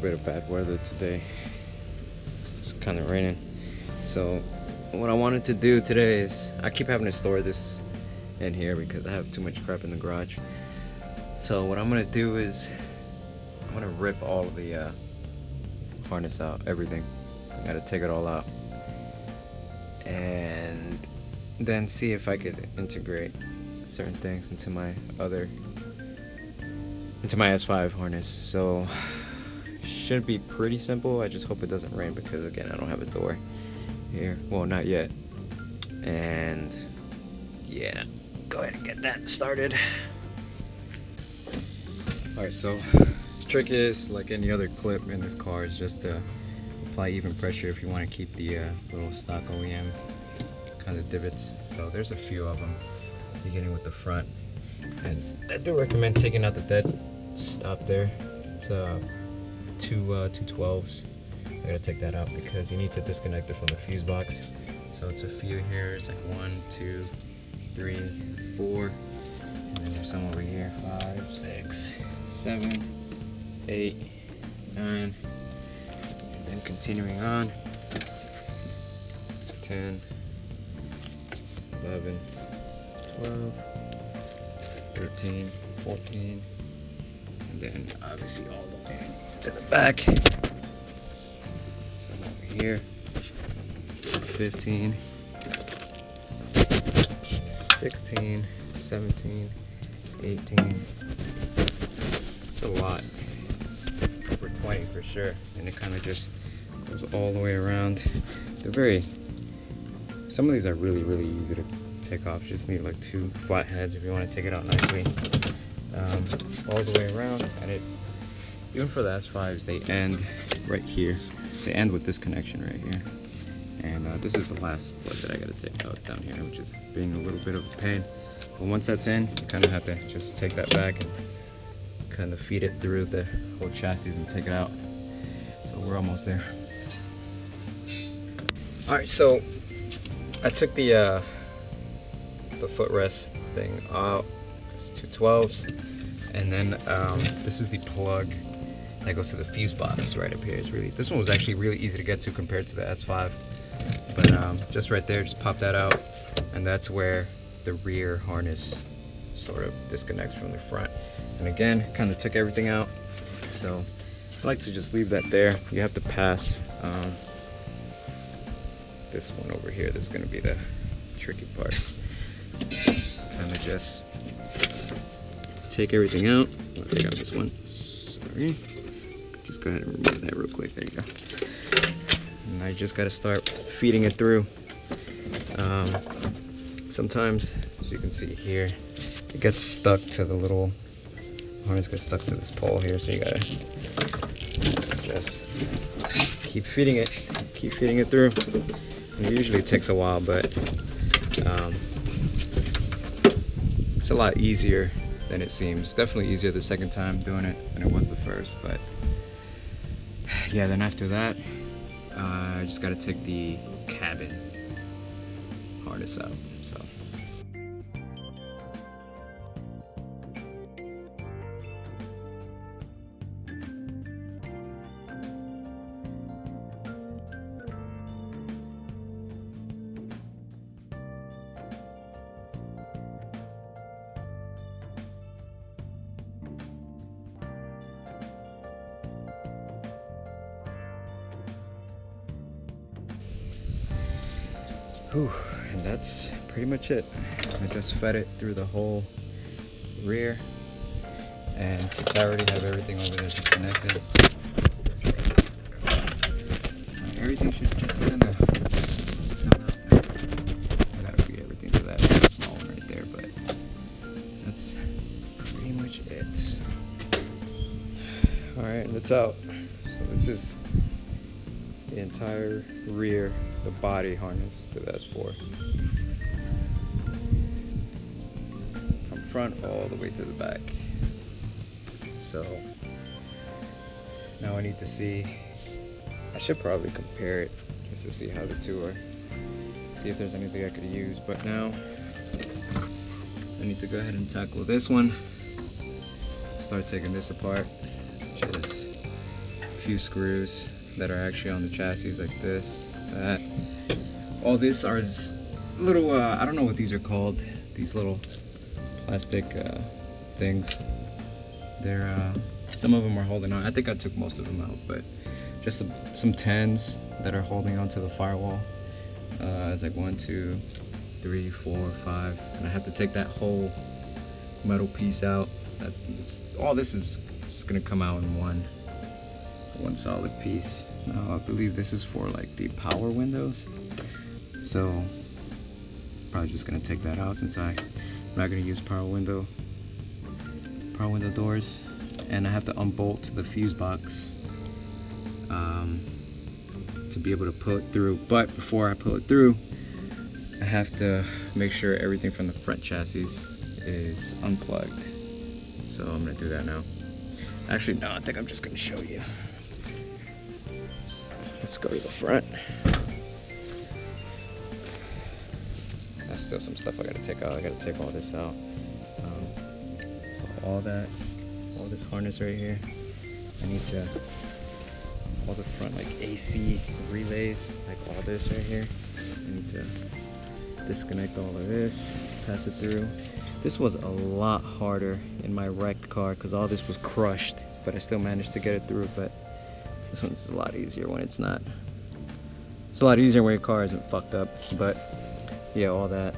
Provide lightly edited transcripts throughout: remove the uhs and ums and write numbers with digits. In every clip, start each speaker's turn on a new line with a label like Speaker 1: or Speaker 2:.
Speaker 1: bit of bad weather today. It's kind of raining. So what I wanted to do today is, I keep having to store this in here because I have too much crap in the garage. So what I'm gonna do is I'm gonna rip all of the harness out, everything. I gotta take it all out and then see if I could integrate certain things into my S5 harness. So should be pretty simple. I just hope it doesn't rain because again, I don't have a door here. Well, not yet. And yeah, go ahead and get that started. Alright, so the trick is, like any other clip in this car, is just to apply even pressure if you want to keep the little stock OEM kind of divots. So there's a few of them, beginning with the front. And I do recommend taking out the dead stop there. It's two 12s. I gotta take that out because you need to disconnect it from the fuse box. So it's a few here. It's like 1, 2, 3, 4, and then there's some over here. 5, 6, 7, 8, 9, and then continuing on. 10, 11, 12, 13, 14, and then obviously all the way to the back. Some over here. 15, 16, 17, 18. It's a lot. Over 20 for sure. And it kind of just goes all the way around. Some of these are really easy to take off. You just need like 2 flat heads if you want to take it out nicely. All the way around. And even for the S5s, they end right here. They end with this connection right here. And this is the last plug that I gotta take out down here, which is being a little bit of a pain. But once that's in, you kind of have to just take that back and kind of feed it through the whole chassis and take it out. So we're almost there. All right, so I took the footrest thing out. It's 2 12s, and then this is the plug that goes to the fuse box right up here. This one was actually really easy to get to compared to the S5. But just right there, just pop that out, and that's where the rear harness sort of disconnects from the front. And again, kind of took everything out, so I like to just leave that there. You have to pass this one over here. This is going to be the tricky part. Kind of just take everything out. I'll take out this one. Sorry. Just go ahead and remove that real quick. There you go. And I just got to start feeding it through. Sometimes, as you can see here, it gets stuck to the little harness, gets stuck to this pole here, so you gotta just keep feeding it through. And usually it takes a while, but it's a lot easier than it seems. Definitely easier the second time doing it than it was the first, but yeah, then after that, I just got to take the cabin harness out. So. Whew, and that's pretty much it. I just fed it through the whole rear, and since I already have everything over there disconnected, everything should just kind of come out now. I gotta feed everything to that small one right there, but that's pretty much it. Alright, and it's out. So this is the entire rear, the body harness, so that's 4. From front all the way to the back. So now I need to see, I should probably compare it just to see how the two are, see if there's anything I could use, but now I need to go ahead and tackle this one, start taking this apart, just few screws that are actually on the chassis, like this, that. All this are little, I don't know what these are called, these little plastic things. They're, some of them are holding on. I think I took most of them out, but just some 10s that are holding onto the firewall. It's like 1, 2, 3, 4, 5, and I have to take that whole metal piece out. All this is just gonna come out in one solid piece. Now I believe this is for like the power windows, so probably just gonna take that out since I'm not gonna use power window doors, and I have to unbolt the fuse box to be able to pull it through. But before I pull it through, I have to make sure everything from the front chassis is unplugged. So I'm gonna do that now. Actually, no, I think I'm just gonna show you. Let's go to the front. That's still some stuff I gotta take out. I gotta take all this out. So all this harness right here, I need to, all the front like AC relays, like all this right here, I need to disconnect all of this, pass it through. This was a lot harder in my wrecked car because all this was crushed, but I still managed to get it through. But this one's a lot easier when it's not. It's a lot easier when your car isn't fucked up. But yeah, all that,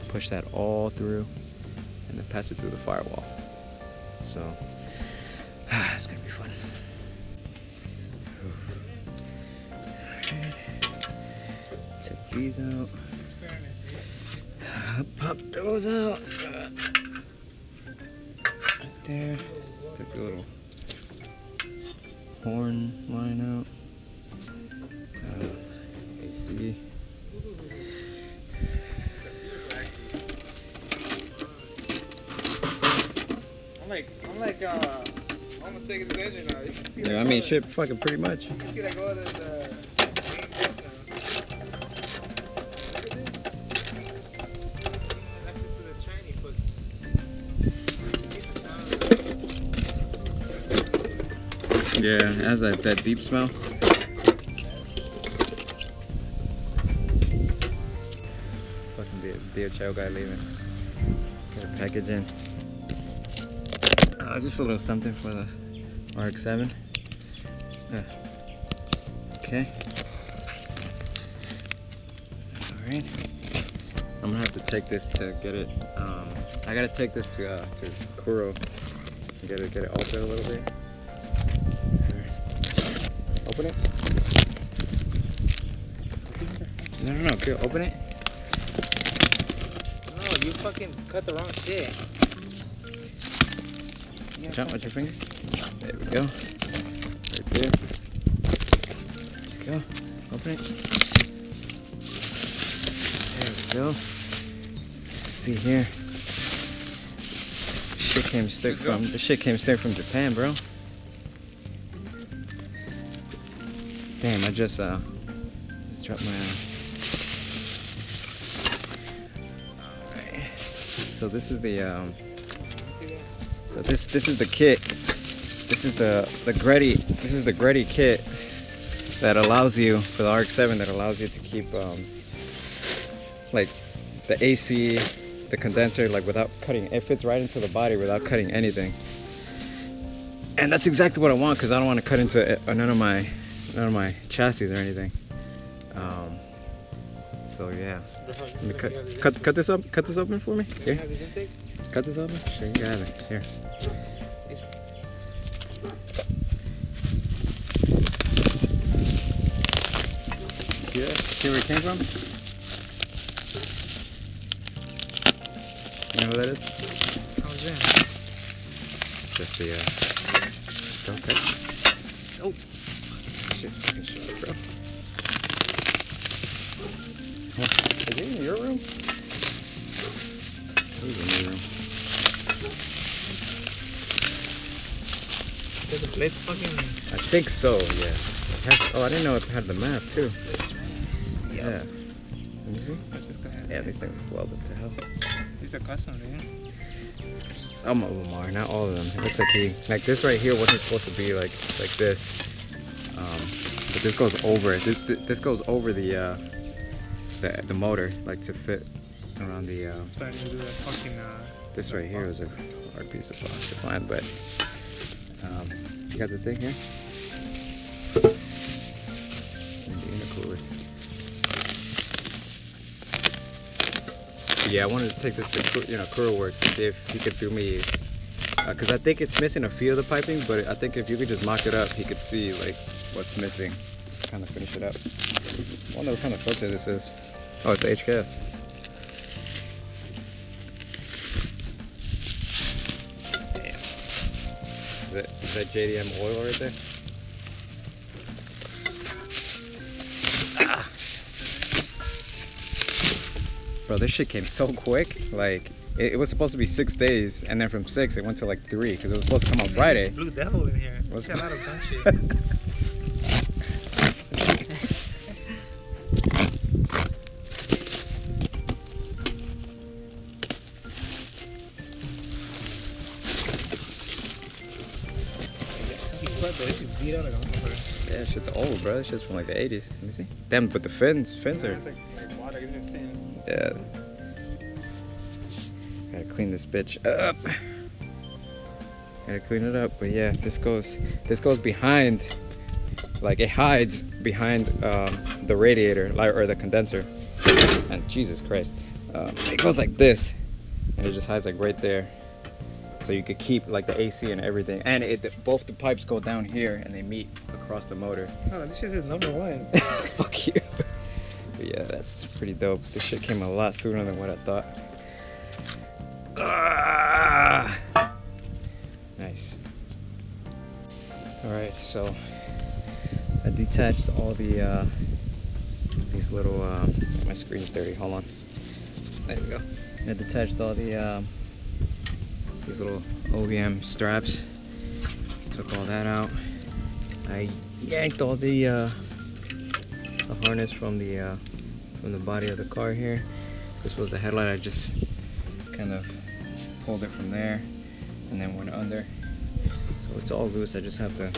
Speaker 1: push that all through and then pass it through the firewall. So it's gonna be fun. Take these out. Pop those out. Right there. Took the little horn line out. AC.
Speaker 2: I'm like almost taking the engine out. You can see
Speaker 1: Yeah, I mean, shit, fucking pretty much.
Speaker 2: You can see like all the main
Speaker 1: Yeah, it has that deep smell. Fucking DHL guy leaving. Got a package in. Just a little something for the RX7. Okay. Alright. I'm gonna have to take this to get it. I gotta take this to Kuro. Get it altered a little bit. Open it. No. Okay, open it.
Speaker 2: No, you fucking cut the wrong shit.
Speaker 1: Jump with your finger. There we go. Right there. Let's go. Open it. There we go. Let's see here. The shit came straight from Japan, bro. Damn, I just dropped my. Alright. So this is the So this is the kit. This is the Greddy kit that allows you, for the RX7, that allows you to keep like the AC, the condenser, like without cutting. It fits right into the body without cutting anything. And that's exactly what I want, because I don't want to cut into none of my chassis or anything. So yeah. Let me cut this up. Cut this open for me. Here. Cut this open? Sure, you got it. Here. See that? See where it came from? You know what that is?
Speaker 2: How was that?
Speaker 1: It's just the don't cut. Oh! Shit's fucking short, bro. Oh, is it in your room? Who's in your room?
Speaker 2: The blades fucking.
Speaker 1: I think so, yeah. I didn't know it had the map too. Yeah. Let me see.
Speaker 2: What's this guy?
Speaker 1: Yeah, these things are welded to hell.
Speaker 2: These are custom, dude.
Speaker 1: Some of them are, not all of them. It looks like this right here wasn't supposed to be like this. But this goes over it. This goes over the motor, like to fit around the.
Speaker 2: That's why I didn't do that fucking.
Speaker 1: This right here is a hard piece of plastic to find, but you got the thing here. And the intercooler. Yeah, I wanted to take this to Kuro Works to see if he could do me, because I think it's missing a few of the piping, but I think if you could just mock it up, he could see like what's missing, kind of finish it up. I wonder what kind of filter this is. Oh, it's HKS. Damn. Is that JDM oil right there? Bro, this shit came so quick. Like, it was supposed to be 6 days, and then from 6 it went to like 3 because it was supposed to come on Friday.
Speaker 2: Blue Devil in here.
Speaker 1: What's
Speaker 2: got a lot of gun shit.
Speaker 1: Yeah, shit's old, bro. This shit's from like the 80s. Let me see. Damn, but the fins are.
Speaker 2: It's like water. It's been sitting.
Speaker 1: Yeah. Gotta clean this bitch up. Gotta clean it up. But yeah, this goes behind, like it hides behind the radiator, or the condenser. And Jesus Christ, it goes like this, and it just hides like right there. So you could keep like the AC and everything, and both the pipes go down here and they meet across the motor.
Speaker 2: Oh, this shit is #1.
Speaker 1: Fuck you. But yeah, that's pretty dope. This shit came a lot sooner than what I thought. Nice. Alright, so I detached all the these little my screen's dirty, hold on. There we go. I detached all the these little OEM straps. Took all that out. I yanked all the harness from the body of the car here. This was the headlight. I just kind of pulled it from there and then went under. So it's all loose. I just have to. I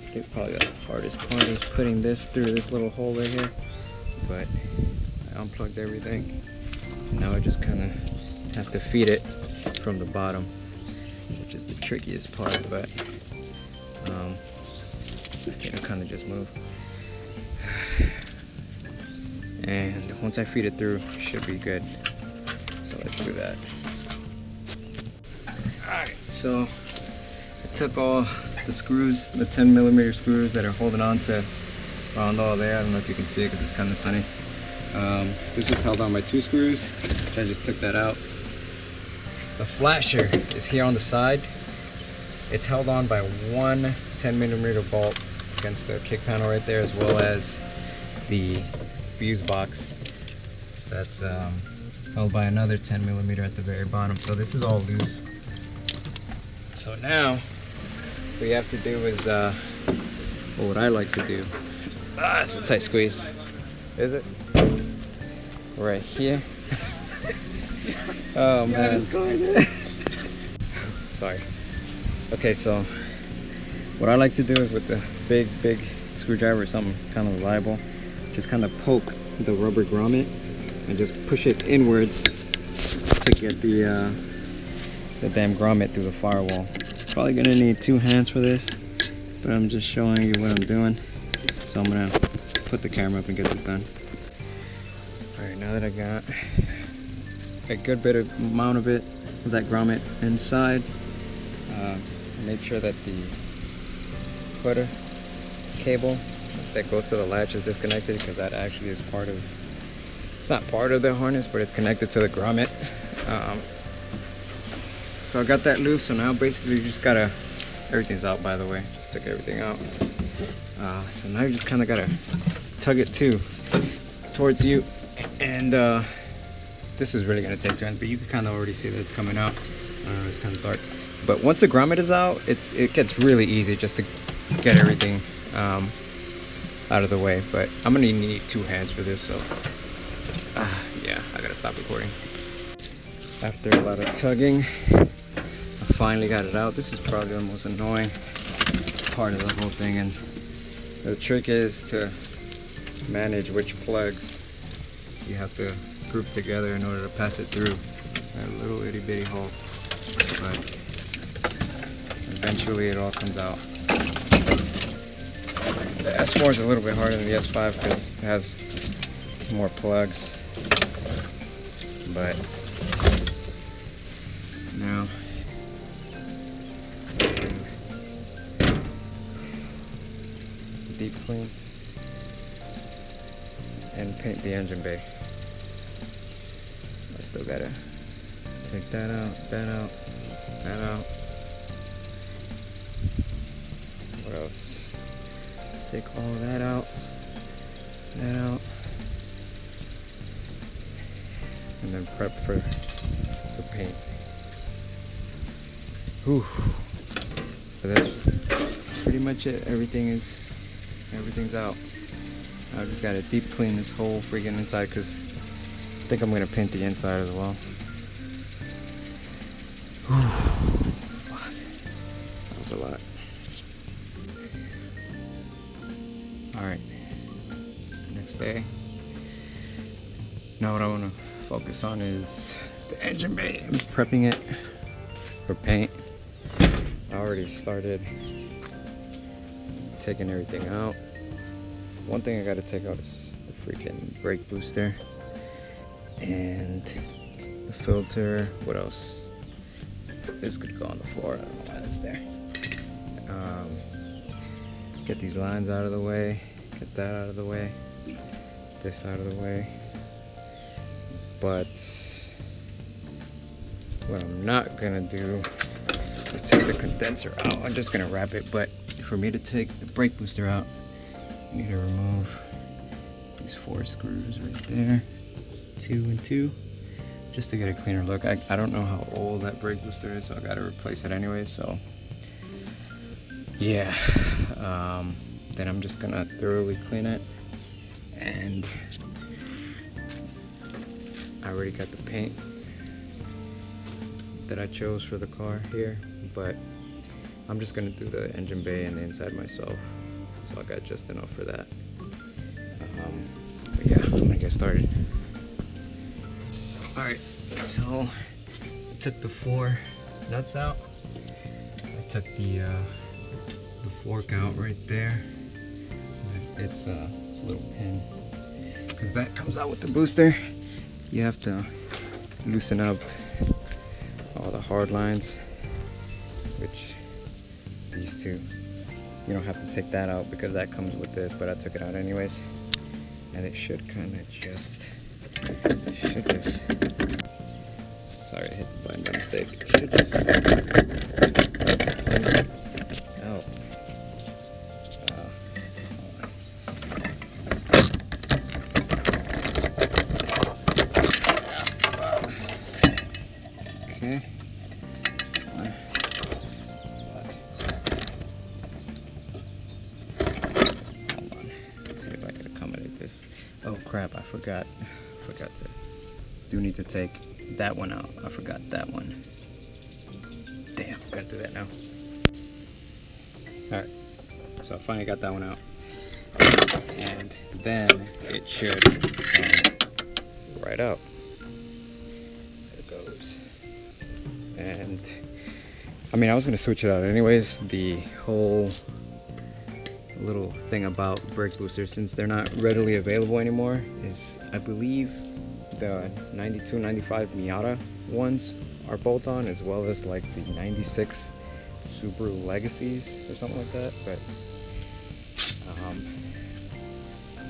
Speaker 1: think probably the hardest part is putting this through this little hole right here. But I unplugged everything. And now I just kind of have to feed it from the bottom, which is the trickiest part, but this thing will kind of just move. And once I feed it through, it should be good. So let's do that. Alright, so I took all the screws, the 10mm screws that are holding on to around all there. I don't know if you can see it because it's kind of sunny. This was held on by 2 screws, which I just took that out. The flasher is here on the side. It's held on by 1 10mm bolt against the kick panel right there, as well as the fuse box that's held by another 10mm at the very bottom. So this is all loose. So now what we have to do is what I like to do. It's a tight squeeze. Is it? Right here. Oh man. Sorry. Okay, so what I like to do is with the big screwdriver, something kind of reliable, just kind of poke the rubber grommet and just push it inwards to get the damn grommet through the firewall. Probably gonna need 2 hands for this, but I'm just showing you what I'm doing. So I'm gonna put the camera up and get this done. Alright, now that I got a good bit of amount of that grommet inside, make sure that the putter cable that goes to the latch is disconnected, because that actually is part of, it's not part of the harness, but it's connected to the grommet. So I got that loose, so now basically you just gotta, everything's out by the way, just took everything out. So now you just kind of gotta tug it towards you, and this is really gonna take time, but you can kind of already see that it's coming out. It's kind of dark, but once the grommet is out, it gets really easy just to get everything out of the way. But I'm gonna need 2 hands for this, so yeah, I gotta stop recording. After a lot of tugging, I finally got it out. This is probably the most annoying part of the whole thing, and The trick is to manage which plugs you have to group together in order to pass it through that little itty bitty hole. But eventually it all comes out. The S4 is a little bit harder than the S5 because it has more plugs. But now deep clean and paint the engine bay. I still gotta take that out, that out, that out. What else? Take all of that out, and then prep for paint. Whew. But that's pretty much it. Everything's out. I just gotta deep clean this whole freaking inside because I think I'm gonna paint the inside as well. Whew. Fuck. That was a lot. Alright. Next day. Now what I wanna focus on is the engine bay. I'm prepping it for paint. I already started taking everything out. One thing I gotta take out is the freaking brake booster and the filter. What else? This could go on the floor. I don't know why that's there. Get these lines out of the way. Get that out of the way. This out of the way. But what I'm not gonna do is take the condenser out. I'm just gonna wrap it. But for me to take the brake booster out, you need to remove these 4 screws right there, 2 and 2, just to get a cleaner look. I don't know how old that brake booster is, so I gotta replace it anyway. So yeah, then I'm just gonna thoroughly clean it. And I already got the paint that I chose for the car here, but I'm just gonna do the engine bay and the inside myself, so I got just enough for that. But yeah, I'm gonna get started. Alright, so I took the 4 nuts out. I took the fork out right there. It's a little pin, because that comes out with the booster. You have to loosen up all the hard lines, which these two, you don't have to take that out because that comes with this, but I took it out anyways. And it should kind of just, sorry, I hit the button by mistake. It should just out. Okay. See if I can accommodate this. Oh crap, I forgot to, do need to take that one out. I forgot that one. Damn, gotta do that now. Alright, so I finally got that one out. And then it should come right out. There it goes. And I mean, I was gonna switch it out anyways. The whole little thing about brake boosters, since they're not readily available anymore, is I believe the 92, 95 Miata ones are both on, as well as like the 96 Subaru Legacies or something like that. But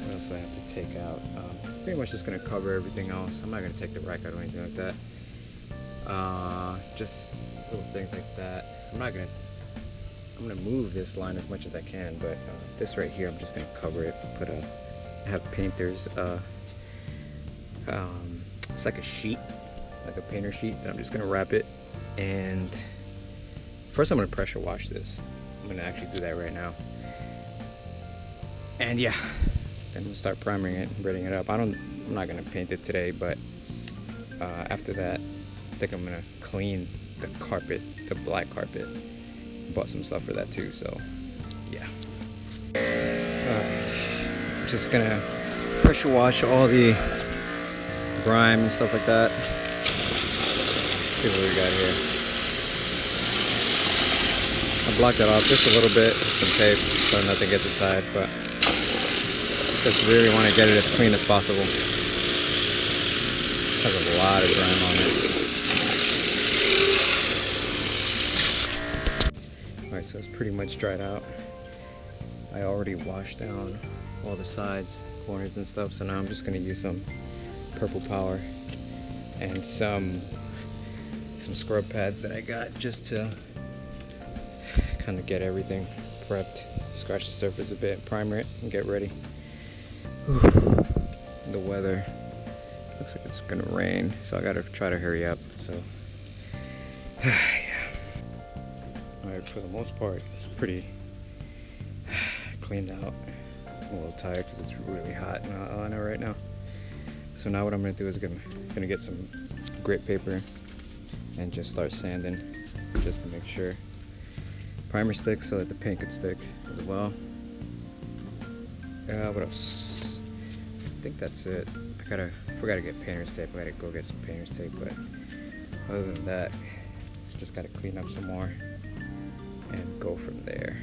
Speaker 1: what else do I have to take out? Pretty much just gonna cover everything else. I'm not gonna take the rack out or anything like that. Just little things like that. I'm gonna move this line as much as I can, but this right here, I'm just gonna cover it. I have painters, it's like a sheet, like a painter sheet, and I'm just gonna wrap it. And first I'm gonna pressure wash this. I'm gonna actually do that right now. And yeah, then we'll start priming it and readying it up. I'm not gonna paint it today, but after that, I think I'm gonna clean the carpet, the black carpet. Bought some stuff for that too, so yeah. Just gonna pressure wash all the grime and stuff like that. Let's see what we got here. I blocked it off just a little bit with some tape so nothing gets inside, but just really want to get it as clean as possible. It has a lot of grime on it. Alright, so it's pretty much dried out. I already washed down all the sides, corners and stuff, so now I'm just going to use some purple power and some scrub pads that I got just to kind of get everything prepped, scratch the surface a bit, primer it, and get ready. Whew. The weather looks like it's gonna rain, so I gotta try to hurry up. So, yeah. Alright, for the most part, it's pretty cleaned out. I'm a little tired because it's really hot in Atlanta right now. So now what I'm gonna do is I'm gonna get some grit paper and just start sanding, just to make sure primer sticks so that the paint could stick as well. What else? I think that's it. I forgot to get painter's tape. I gotta go get some painter's tape, but other than that, just gotta clean up some more and go from there.